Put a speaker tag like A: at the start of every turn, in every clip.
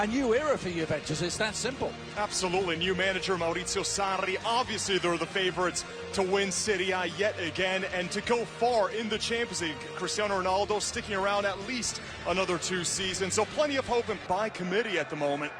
A: a new era for Juventus. It's that simple.
B: Absolutely. New manager Maurizio Sarri. Obviously, they're the favorites to win Serie A yet again and to go far in the Champions League. Cristiano Ronaldo sticking around at least another 2 seasons. So plenty of hope and by committee at the moment.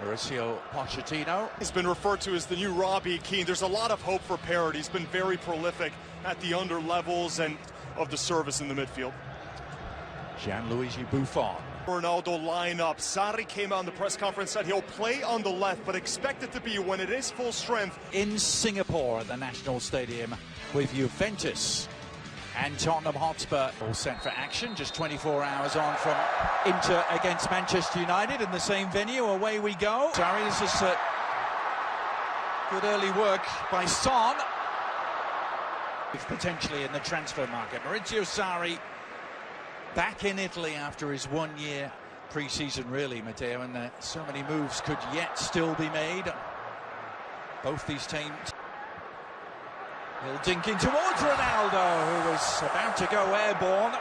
A: Mauricio Pochettino.
B: He's been referred to as the new Robbie Keane. There's a lot of hope for Parrott. He's been very prolific at the under levels and of the service in the midfield.
A: Gianluigi Buffon.
B: Ronaldo lineup. Sarri came out in the press conference, said he'll play on the left, but expect it to be when it is full strength.
A: In Singapore at the National Stadium with Juventus and Tottenham Hotspur all set for action. Just 24 hours on from Inter against Manchester United in the same venue. Away we go. Sarri, this is good early work by Son. Potentially in the transfer market. Maurizio Sarri back in Italy after his 1 year pre-season, really, Matteo, and so many moves could yet still be made. Both these teams. He'll dink in towards Ronaldo, who was about to go airborne.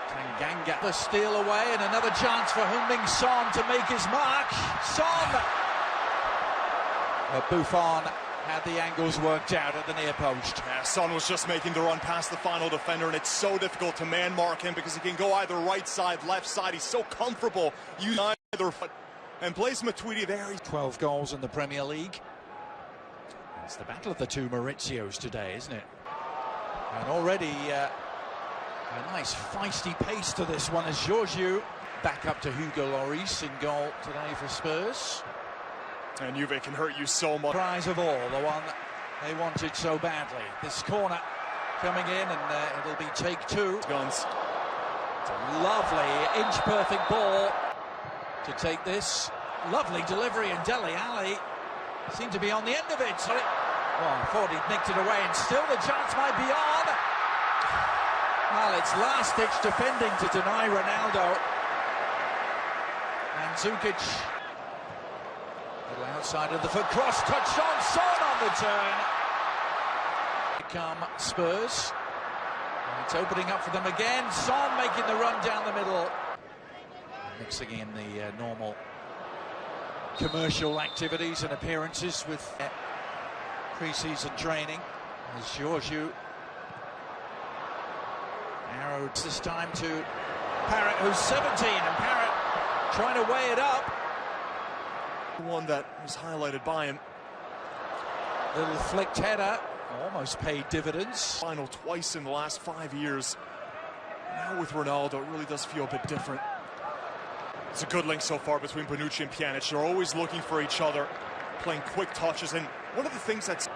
A: Tanganga, the steal away, and another chance for Heung-min Son to make his mark. Son! But Buffon had the angles worked out at the near post.
B: Yeah, Son was just making the run past the final defender, and it's so difficult to man mark him because he can go either right side, left side. He's so comfortable using either foot. And Blaise Matuidi there.
A: 12 goals in the Premier League. It's the battle of the two Maurizios today, isn't it? And already a nice feisty pace to this one as Giorgio back up to Hugo Lloris in goal today for Spurs.
B: And Juve can hurt you so much.
A: Prize of all, the one they wanted so badly. This corner coming in, and it'll be take two.
B: Guns.
A: It's a lovely inch-perfect ball to take this. Lovely delivery, and Dele Alli seemed to be on the end of it. So I thought he'd nicked it away, and still the chance might be on. Well, it's last-ditch defending to deny Ronaldo. And Zukic. Little outside of the foot, cross touched on, Son on the turn. Here come Spurs. And it's opening up for them again. Son making the run down the middle. Mixing in the normal commercial activities and appearances with pre-season training. As Giorgio arrowed this time to Parrott, who's 17, and Parrott trying to weigh it up.
B: One that was highlighted by him.
A: Little flicked header, almost paid dividends.
B: Final twice in the last 5 years. Now with Ronaldo, it really does feel a bit different. It's a good link so far between Bonucci and Pjanic. They're always looking for each other, playing quick touches. And one of the things that's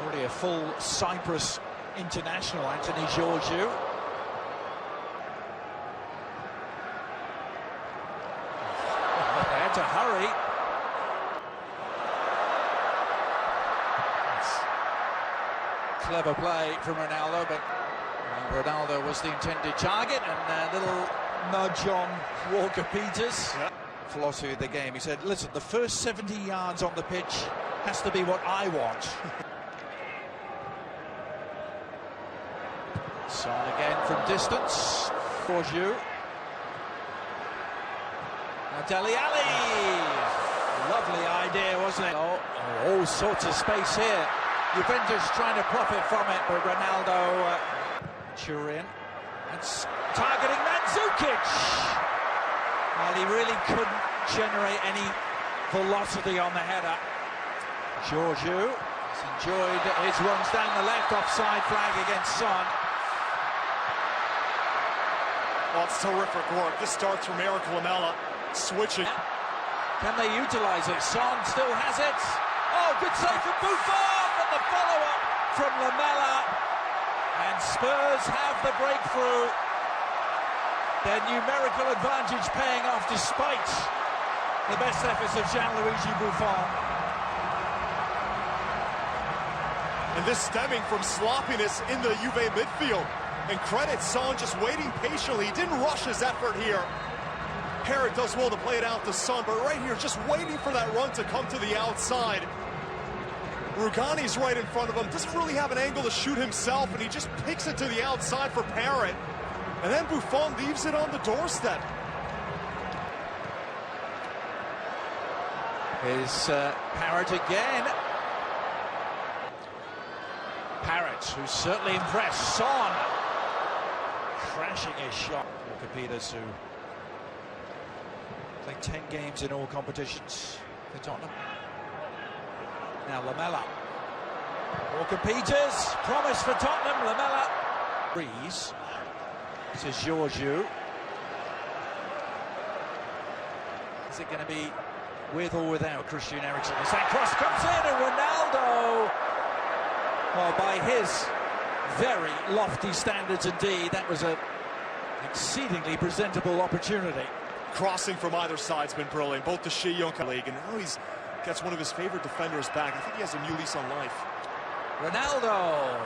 A: already a full Cyprus international, Anthony Giorgio. To hurry. It's clever play from Ronaldo, but Ronaldo was the intended target, and a little nudge on Walker Peters.
B: Yeah.
A: Philosophy of the game. He said, listen, the first 70 yards on the pitch has to be what I want. Son again from distance. Giorgio. Now Dele Alli, lovely idea, wasn't it? All sorts of space here. Juventus trying to profit from it, but Ronaldo, Turian, it's targeting Mandzukic. Well, he really couldn't generate any velocity on the header. Giorgio has enjoyed his runs down the left, offside flag against Son.
B: Well, it's terrific work. This starts from Eric Lamela. Switching.
A: Can they utilize it? Son still has it. Oh, good save from Buffon, but the follow-up from Lamela. And Spurs have the breakthrough. Their numerical advantage paying off despite the best efforts of Gianluigi Buffon.
B: And this stemming from sloppiness in the Juve midfield. And credit Son just waiting patiently. He didn't rush his effort here. Parrott does well to play it out to Son, but right here, just waiting for that run to come to the outside. Rugani's right in front of him, doesn't really have an angle to shoot himself, and he just picks it to the outside for Parrott. And then Buffon leaves it on the doorstep.
A: Here's Parrott again. Parrott, who's certainly impressed. Son crashing his shot. Walker Peters, who played 10 games in all competitions for Tottenham. Now Lamela. Walker Peters, promise for Tottenham. Lamela. Breeze. This is Georgiou. Is it going to be with or without Christian Eriksen? The same cross comes in, and Ronaldo, well, by his very lofty standards indeed, that was an exceedingly presentable opportunity.
B: Crossing from either side's been brilliant, both the Young League, and now he's gets one of his favorite defenders back. I think he has a new lease on life.
A: Ronaldo.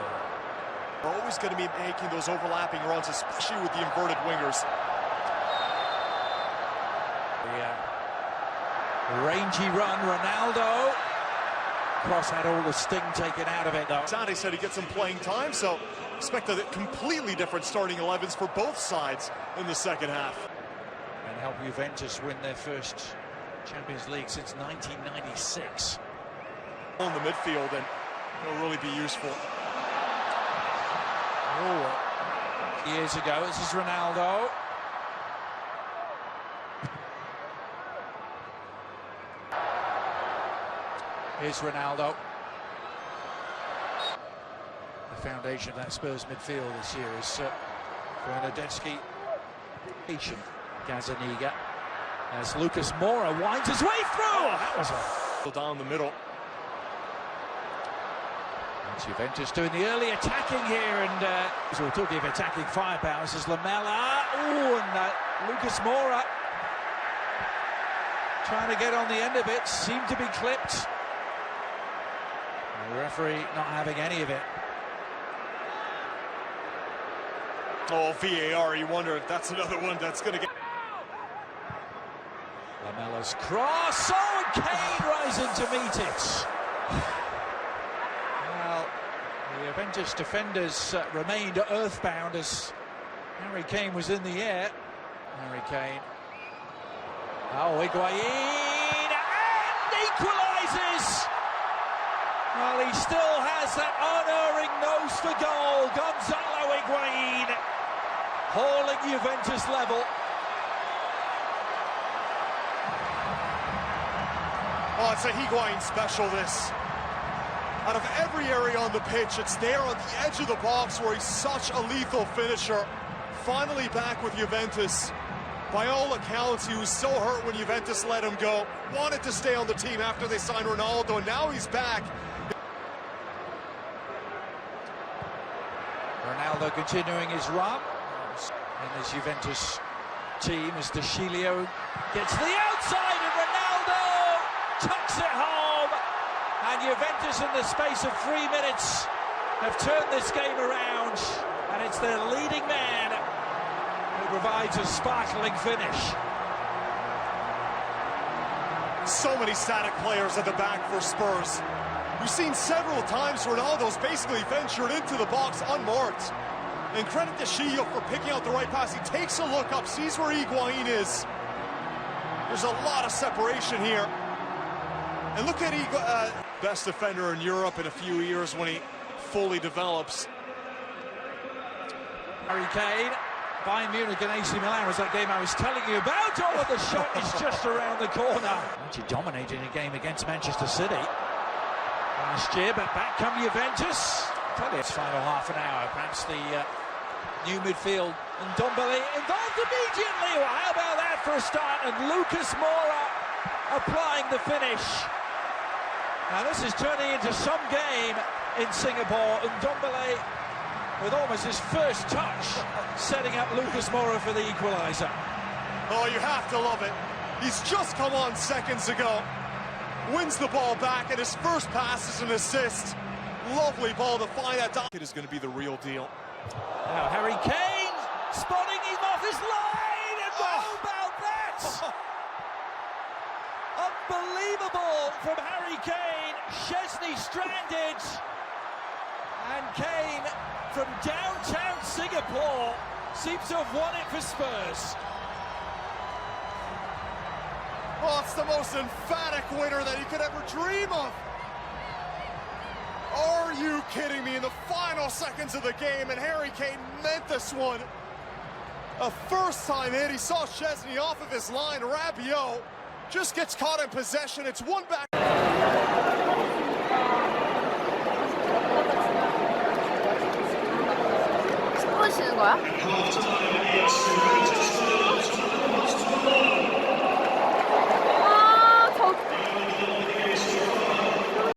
B: We're always going to be making those overlapping runs, especially with the inverted wingers.
A: Rangy run, Ronaldo. Cross had all the sting taken out of it, though.
B: Sade said he gets some playing time, so expect a completely different starting 11s for both sides in the second half.
A: And help Juventus win their first Champions League since 1996.
B: On the midfield, and it'll really be useful.
A: Oh, years ago, this is Ronaldo. Here's Ronaldo. The foundation of that Spurs midfield this year is Bernardeschi, Gazzaniga. As Lucas Moura winds his way through. That was a
B: down the middle.
A: It's Juventus doing the early attacking here, and so we're talking of attacking firepower. This is Lamela. Oh, and Lucas Moura trying to get on the end of it, seemed to be clipped. The referee not having any of it.
B: Oh, VAR, you wonder if that's another one that's going to get...
A: Lamela's cross. Oh, and Kane rising to meet it. Well, the Juventus defenders remained earthbound as Harry Kane was in the air. Harry Kane. Oh, Higuain, and equalises. Well, he still has that unerring nose for goal. Gonzalo Higuain hauling Juventus level.
B: Oh, it's a Higuain special, this. Out of every area on the pitch, it's there on the edge of the box where he's such a lethal finisher. Finally back with Juventus. By all accounts, he was so hurt when Juventus let him go. Wanted to stay on the team after they signed Ronaldo, and now he's back.
A: Ronaldo continuing his run. And this Juventus team as De Sciglio gets to the outside, and Ronaldo tucks it home. And Juventus, in the space of 3 minutes, have turned this game around. And it's their leading man who provides a sparkling finish.
B: So many static players at the back for Spurs. We've seen several times Ronaldo's basically ventured into the box unmarked. And credit to Sciglio for picking out the right pass. He takes a look up, sees where Higuain is. There's a lot of separation here. And look at best defender in Europe in a few years when he fully develops.
A: Harry Kane, Bayern Munich and AC Milan was that game I was telling you about. Oh, the shot is just around the corner. Actually dominating a game against Manchester City last year, but back come Juventus. It's final half an hour. Perhaps the new midfield and Ndombele involved immediately. Well, how about that for a start? And Lucas Moura applying the finish. Now this is turning into some game in Singapore. And Ndombele with almost his first touch, setting up Lucas Moura for the equaliser.
B: Oh, you have to love it. He's just come on seconds ago. Wins the ball back, and his first pass is an assist. Lovely ball to find that. It is going to be the real deal.
A: Now Harry Kane spotting him off his line, and how about that? Unbelievable from Harry Kane. Chesney stranded, and Kane from downtown Singapore seems to have won it for Spurs.
B: Oh, it's the most emphatic winner that you could ever dream of. Are you kidding me? In the final seconds of the game, and Harry Kane meant this one. A first-time hit. He saw Szczesny off of his line. Rabiot just gets caught in possession. It's one back.
C: 스포 치는 거야?